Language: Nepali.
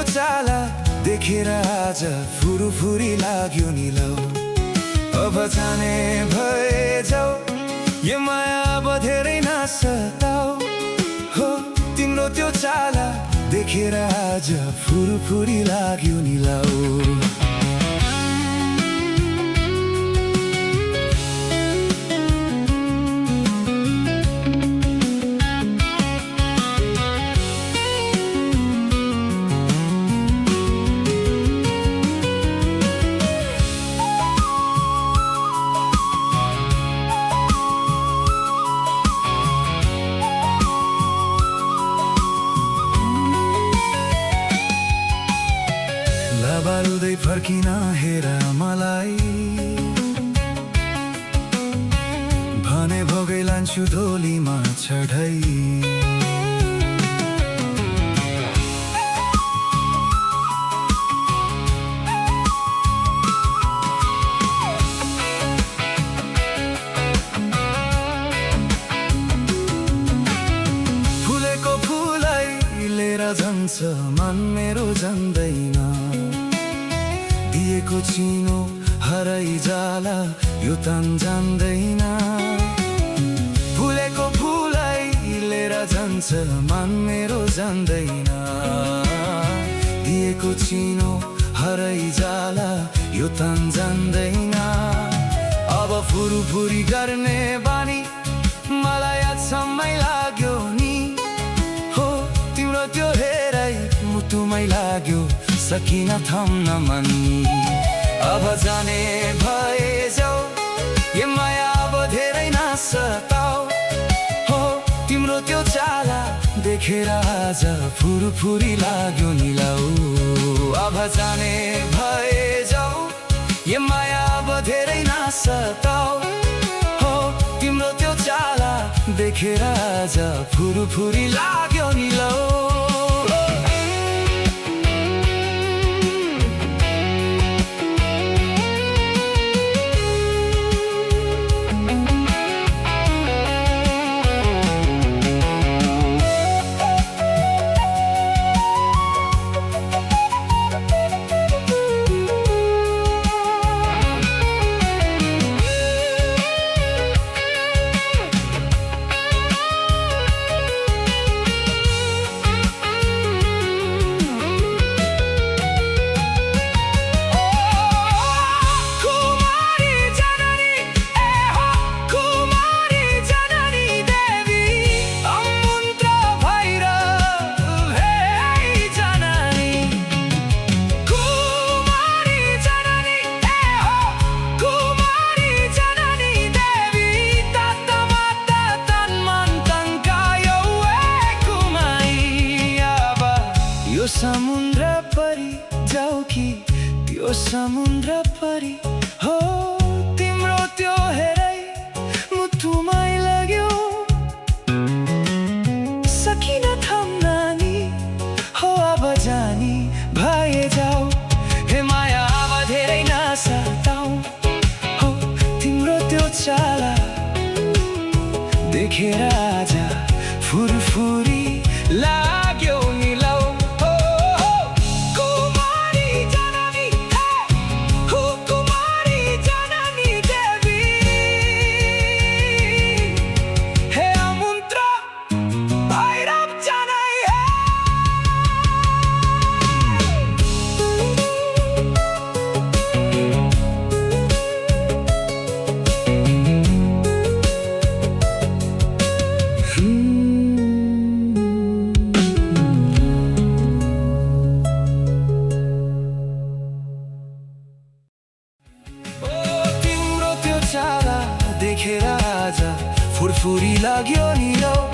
चाला देखेर आज फुरुफुरी लाग्यो नि लौ। अब जाने भए जाऊ, यो माया अब धेरै नसताऊ। हो तिम्रो त्यो चाला देखेर आज फुरुफुरी लाग्यो नि लौ। बारुदै फर्किन हेर मलाई, भने भोगै लान्छु धोलीमा चढाइ। फुलेको फुलै लिएर जान्छ मन मेरो जान्दैन, दिएको चिनो हराइ जाला यो तन जान्दैन। फुलेको फुलै लिएर जान्छ मन मेरो जान्दैन, दिएको चिनो हराइ जाला यो तन जान्दैन। अब फुरुफुरी गर्ने बानी मलाई अचम्मै लाग्यो नि। हो तिम्रो त्यो हेराइ मुटुमै लाग्यो, सकिन थम्न मन। अब जाने भए जाऊ, यो माया अब धेरै नसताऊ। हो तिम्रो त्यो चाला देखेर आज फुरुफुरी लाग्यो नि लौ। अब जाने भए जाऊ, यो माया अब धेरै नसताऊ। हो तिम्रो त्यो चाला देखेर आज फुरुफुरी लाग्यो नि लौ। समुद्र परी जाऊ कि त्यो समुद्र परी, हो तिम्रो त्यो हेराइ मुटुमै लाग्यो, सकिन थम्न नि। हो अब जानी भए जाऊ, हे माया अब धेरै नसताऊ। हो तिम्रो त्यो चाला देखेर आज फुरुफुरी लाग्यो नि लौ। देखेर आज फुरफुरी लाग्यो नि लौ।